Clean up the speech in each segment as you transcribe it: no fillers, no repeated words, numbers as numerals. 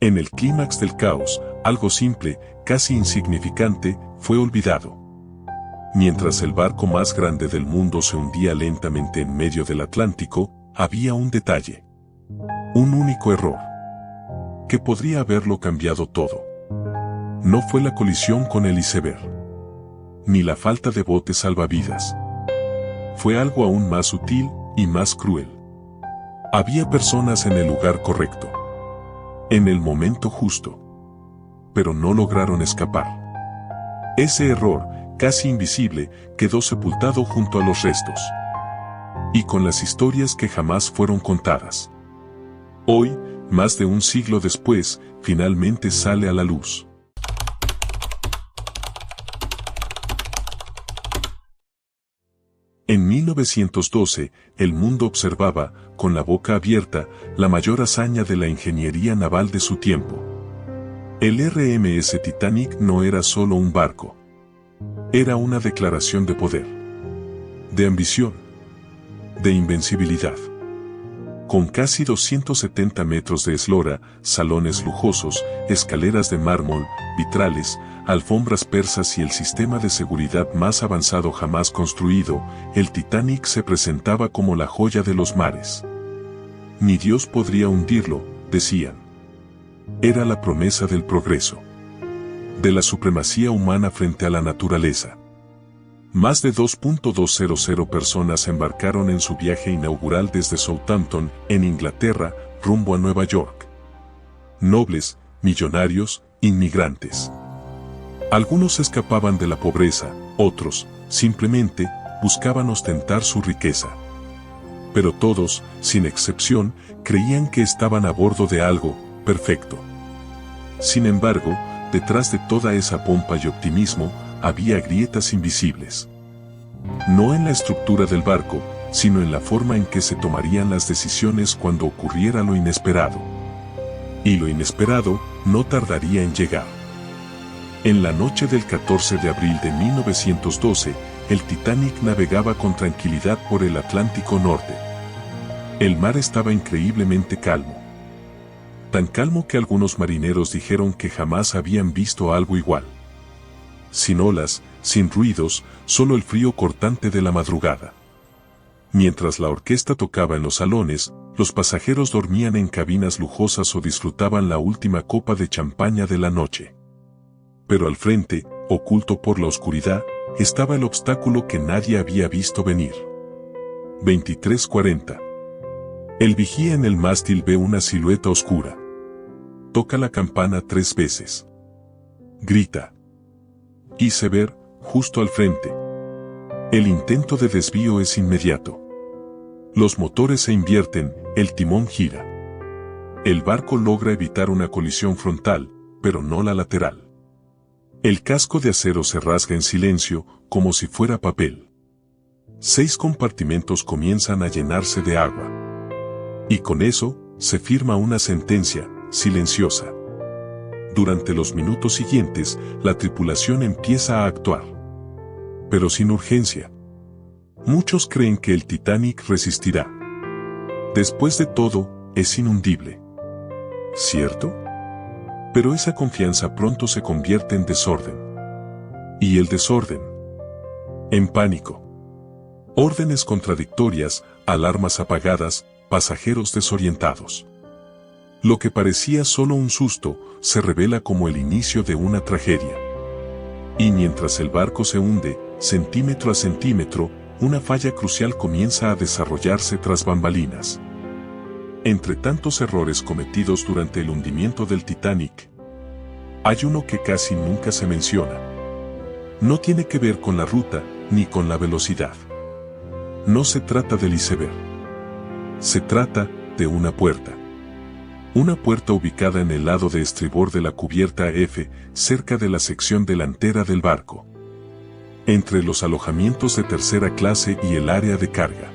En el clímax del caos, algo simple, casi insignificante, fue olvidado. Mientras el barco más grande del mundo se hundía lentamente en medio del Atlántico, había un detalle. Un único error. Que podría haberlo cambiado todo. No fue la colisión con el iceberg. Ni la falta de botes salvavidas. Fue algo aún más sutil y más cruel. Había personas en el lugar correcto. En el momento justo. Pero no lograron escapar. Ese error, casi invisible, quedó sepultado junto a los restos. Y con las historias que jamás fueron contadas. Hoy, más de un siglo después, finalmente sale a la luz. En 1912, el mundo observaba, con la boca abierta, la mayor hazaña de la ingeniería naval de su tiempo. El RMS Titanic no era solo un barco. Era una declaración de poder. De ambición. De invencibilidad. Con casi 270 metros de eslora, salones lujosos, escaleras de mármol, vitrales, alfombras persas y el sistema de seguridad más avanzado jamás construido, el Titanic se presentaba como la joya de los mares. Ni Dios podría hundirlo, decían. Era la promesa del progreso. De la supremacía humana frente a la naturaleza. Más de 2.200 personas embarcaron en su viaje inaugural desde Southampton, en Inglaterra, rumbo a Nueva York. Nobles, millonarios, inmigrantes. Algunos escapaban de la pobreza, otros, simplemente, buscaban ostentar su riqueza. Pero todos, sin excepción, creían que estaban a bordo de algo perfecto. Sin embargo, detrás de toda esa pompa y optimismo, había grietas invisibles. No en la estructura del barco, sino en la forma en que se tomarían las decisiones cuando ocurriera lo inesperado. Y lo inesperado no tardaría en llegar. En la noche del 14 de abril de 1912, el Titanic navegaba con tranquilidad por el Atlántico Norte. El mar estaba increíblemente calmo. Tan calmo que algunos marineros dijeron que jamás habían visto algo igual. Sin olas, sin ruidos, solo el frío cortante de la madrugada. Mientras la orquesta tocaba en los salones, los pasajeros dormían en cabinas lujosas o disfrutaban la última copa de champaña de la noche. Pero al frente, oculto por la oscuridad, estaba el obstáculo que nadie había visto venir. 23:40. El vigía en el mástil ve una silueta oscura. Toca la campana 3 veces. Grita. Iceberg, justo al frente. El intento de desvío es inmediato. Los motores se invierten, el timón gira. El barco logra evitar una colisión frontal, pero no la lateral. El casco de acero se rasga en silencio, como si fuera papel. 6 compartimentos comienzan a llenarse de agua. Y con eso, se firma una sentencia, silenciosa. Durante los minutos siguientes, la tripulación empieza a actuar. Pero sin urgencia. Muchos creen que el Titanic resistirá. Después de todo, es inhundible. ¿Cierto? Pero esa confianza pronto se convierte en desorden. ¿Y el desorden? En pánico. Órdenes contradictorias, alarmas apagadas, pasajeros desorientados. Lo que parecía solo un susto, se revela como el inicio de una tragedia. Y mientras el barco se hunde, centímetro a centímetro, una falla crucial comienza a desarrollarse tras bambalinas. Entre tantos errores cometidos durante el hundimiento del Titanic, hay uno que casi nunca se menciona. No tiene que ver con la ruta, ni con la velocidad. No se trata del iceberg. Se trata de una puerta. Una puerta ubicada en el lado de estribor de la cubierta F, cerca de la sección delantera del barco. Entre los alojamientos de tercera clase y el área de carga.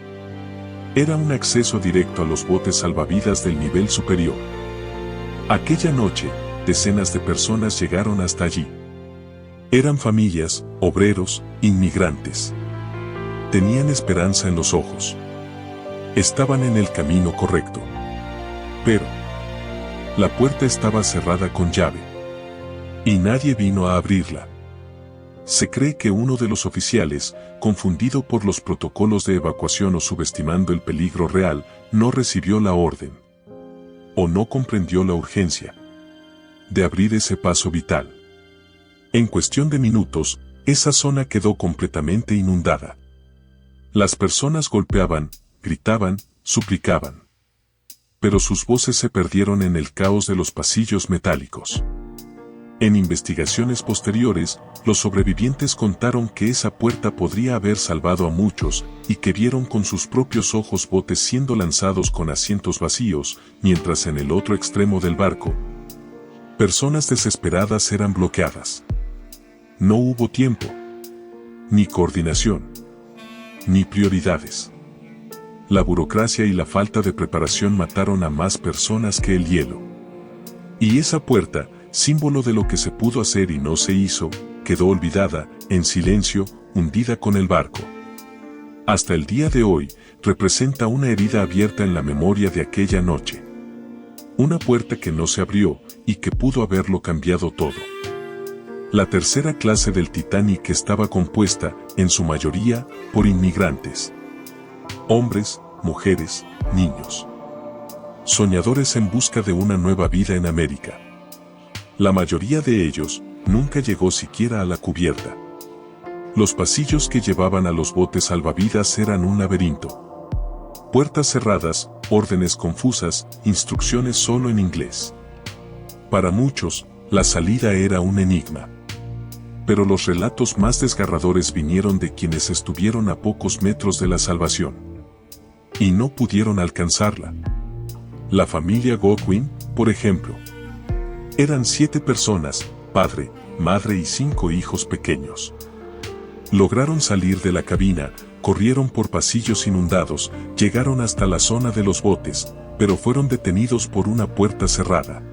Era un acceso directo a los botes salvavidas del nivel superior. Aquella noche, decenas de personas llegaron hasta allí. Eran familias, obreros, inmigrantes. Tenían esperanza en los ojos. Estaban en el camino correcto. Pero, La puerta estaba cerrada con llave. Y nadie vino a abrirla. Se cree que uno de los oficiales, confundido por los protocolos de evacuación o subestimando el peligro real, no recibió la orden. O no comprendió la urgencia de abrir ese paso vital. En cuestión de minutos, esa zona quedó completamente inundada. Las personas golpeaban, gritaban, suplicaban. Pero sus voces se perdieron en el caos de los pasillos metálicos. En investigaciones posteriores, los sobrevivientes contaron que esa puerta podría haber salvado a muchos, y que vieron con sus propios ojos botes siendo lanzados con asientos vacíos, mientras en el otro extremo del barco, personas desesperadas eran bloqueadas. No hubo tiempo, ni coordinación, ni prioridades. La burocracia y la falta de preparación mataron a más personas que el hielo. Y esa puerta, símbolo de lo que se pudo hacer y no se hizo, quedó olvidada, en silencio, hundida con el barco. Hasta el día de hoy, representa una herida abierta en la memoria de aquella noche. Una puerta que no se abrió, y que pudo haberlo cambiado todo. La tercera clase del Titanic estaba compuesta, en su mayoría, por inmigrantes. Hombres, mujeres, niños. Soñadores en busca de una nueva vida en América. La mayoría de ellos, nunca llegó siquiera a la cubierta. Los pasillos que llevaban a los botes salvavidas eran un laberinto. Puertas cerradas, órdenes confusas, instrucciones solo en inglés. Para muchos, la salida era un enigma. Pero los relatos más desgarradores vinieron de quienes estuvieron a pocos metros de la salvación. Y no pudieron alcanzarla. La familia Godwin, por ejemplo. Eran 7 personas, padre, madre y 5 hijos pequeños. Lograron salir de la cabina, corrieron por pasillos inundados, llegaron hasta la zona de los botes, pero fueron detenidos por una puerta cerrada.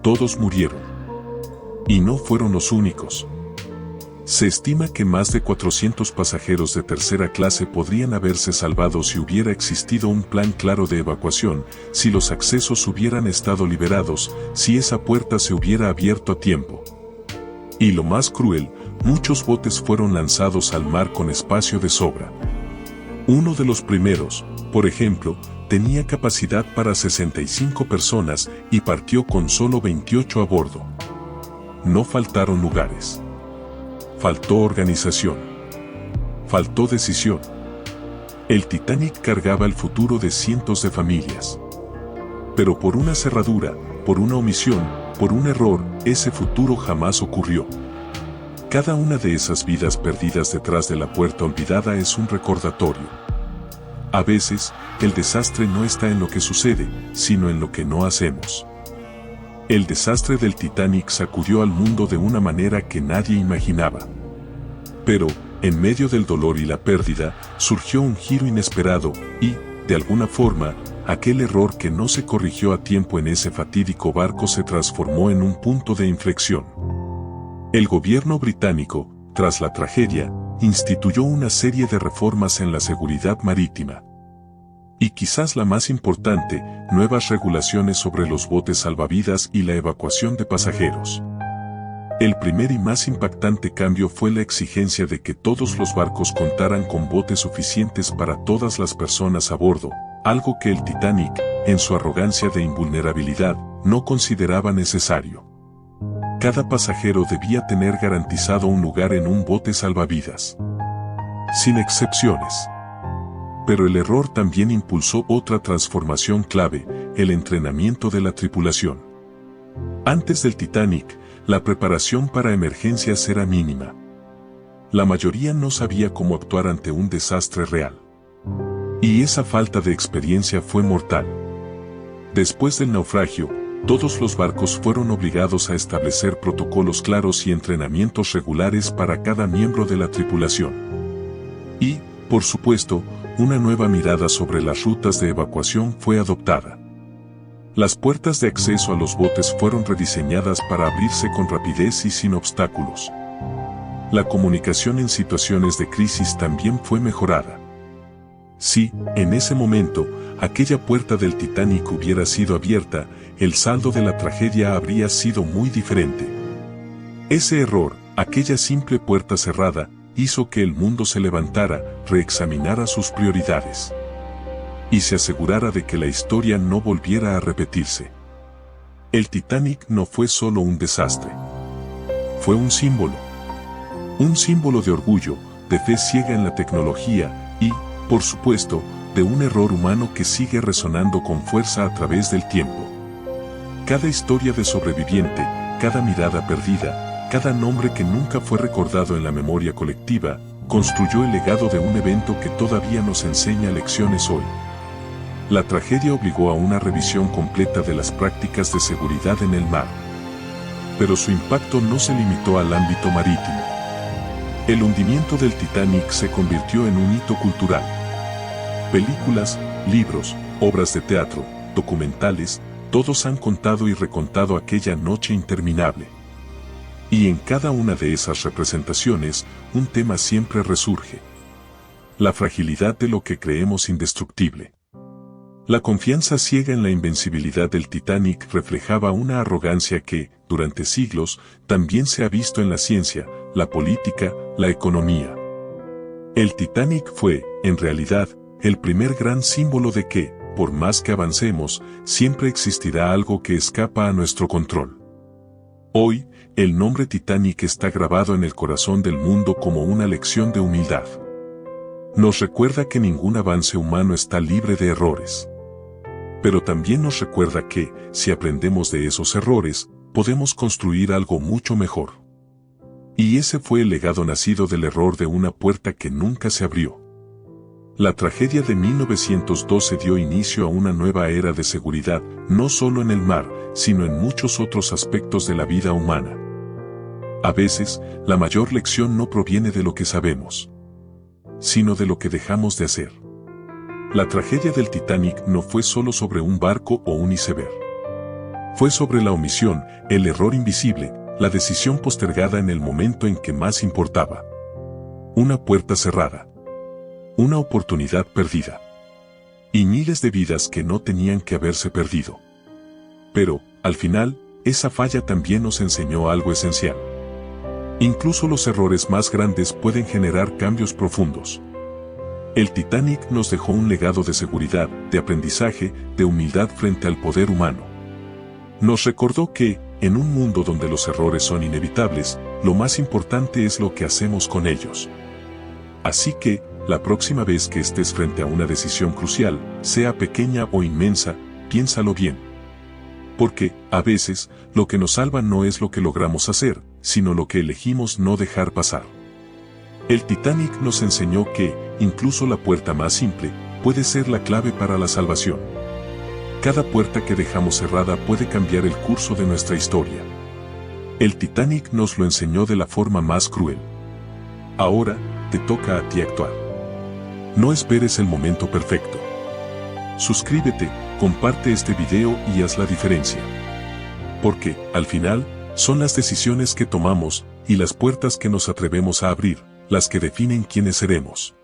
Todos murieron. Y no fueron los únicos. Se estima que más de 400 pasajeros de tercera clase podrían haberse salvado si hubiera existido un plan claro de evacuación, si los accesos hubieran estado liberados, si esa puerta se hubiera abierto a tiempo. Y lo más cruel, muchos botes fueron lanzados al mar con espacio de sobra. Uno de los primeros, por ejemplo, tenía capacidad para 65 personas y partió con solo 28 a bordo. No faltaron lugares. Faltó organización. Faltó decisión. El Titanic cargaba el futuro de cientos de familias. Pero por una cerradura, por una omisión, por un error, ese futuro jamás ocurrió. Cada una de esas vidas perdidas detrás de la puerta olvidada es un recordatorio. A veces, el desastre no está en lo que sucede, sino en lo que no hacemos. El desastre del Titanic sacudió al mundo de una manera que nadie imaginaba. Pero, en medio del dolor y la pérdida, surgió un giro inesperado y, de alguna forma, aquel error que no se corrigió a tiempo en ese fatídico barco se transformó en un punto de inflexión. El gobierno británico, tras la tragedia, instituyó una serie de reformas en la seguridad marítima. Y quizás la más importante, nuevas regulaciones sobre los botes salvavidas y la evacuación de pasajeros. El primer y más impactante cambio fue la exigencia de que todos los barcos contaran con botes suficientes para todas las personas a bordo, algo que el Titanic, en su arrogancia de invulnerabilidad, no consideraba necesario. Cada pasajero debía tener garantizado un lugar en un bote salvavidas. Sin excepciones. Pero el error también impulsó otra transformación clave, el entrenamiento de la tripulación. Antes del Titanic, la preparación para emergencias era mínima. La mayoría no sabía cómo actuar ante un desastre real. Y esa falta de experiencia fue mortal. Después del naufragio, todos los barcos fueron obligados a establecer protocolos claros y entrenamientos regulares para cada miembro de la tripulación. Y, por supuesto, una nueva mirada sobre las rutas de evacuación fue adoptada. Las puertas de acceso a los botes fueron rediseñadas para abrirse con rapidez y sin obstáculos. La comunicación en situaciones de crisis también fue mejorada. Si, en ese momento, aquella puerta del Titanic hubiera sido abierta, el saldo de la tragedia habría sido muy diferente. Ese error, aquella simple puerta cerrada, hizo que el mundo se levantara, reexaminara sus prioridades y se asegurara de que la historia no volviera a repetirse. El Titanic no fue solo un desastre. Fue un símbolo de orgullo, de fe ciega en la tecnología y, por supuesto, de un error humano que sigue resonando con fuerza a través del tiempo. Cada historia de sobreviviente, cada mirada perdida, cada nombre que nunca fue recordado en la memoria colectiva, construyó el legado de un evento que todavía nos enseña lecciones hoy. La tragedia obligó a una revisión completa de las prácticas de seguridad en el mar. Pero su impacto no se limitó al ámbito marítimo. El hundimiento del Titanic se convirtió en un hito cultural. Películas, libros, obras de teatro, documentales, todos han contado y recontado aquella noche interminable. Y en cada una de esas representaciones, un tema siempre resurge: la fragilidad de lo que creemos indestructible. La confianza ciega en la invencibilidad del Titanic reflejaba una arrogancia que, durante siglos, también se ha visto en la ciencia, la política, la economía. El Titanic fue, en realidad, el primer gran símbolo de que, por más que avancemos, siempre existirá algo que escapa a nuestro control. Hoy, el nombre Titanic está grabado en el corazón del mundo como una lección de humildad. Nos recuerda que ningún avance humano está libre de errores. Pero también nos recuerda que, si aprendemos de esos errores, podemos construir algo mucho mejor. Y ese fue el legado nacido del error de una puerta que nunca se abrió. La tragedia de 1912 dio inicio a una nueva era de seguridad, no solo en el mar, sino en muchos otros aspectos de la vida humana. A veces, la mayor lección no proviene de lo que sabemos, sino de lo que dejamos de hacer. La tragedia del Titanic no fue solo sobre un barco o un iceberg. Fue sobre la omisión, el error invisible, la decisión postergada en el momento en que más importaba. Una puerta cerrada. Una oportunidad perdida. Y miles de vidas que no tenían que haberse perdido. Pero, al final, esa falla también nos enseñó algo esencial. Incluso los errores más grandes pueden generar cambios profundos. El Titanic nos dejó un legado de seguridad, de aprendizaje, de humildad frente al poder humano. Nos recordó que, en un mundo donde los errores son inevitables, lo más importante es lo que hacemos con ellos. Así que, la próxima vez que estés frente a una decisión crucial, sea pequeña o inmensa, piénsalo bien. Porque, a veces, lo que nos salva no es lo que logramos hacer, sino lo que elegimos no dejar pasar. El Titanic nos enseñó que, incluso la puerta más simple, puede ser la clave para la salvación. Cada puerta que dejamos cerrada puede cambiar el curso de nuestra historia. El Titanic nos lo enseñó de la forma más cruel. Ahora, te toca a ti actuar. No esperes el momento perfecto. Suscríbete, comparte este video y haz la diferencia. Porque, al final, son las decisiones que tomamos, y las puertas que nos atrevemos a abrir, las que definen quiénes seremos.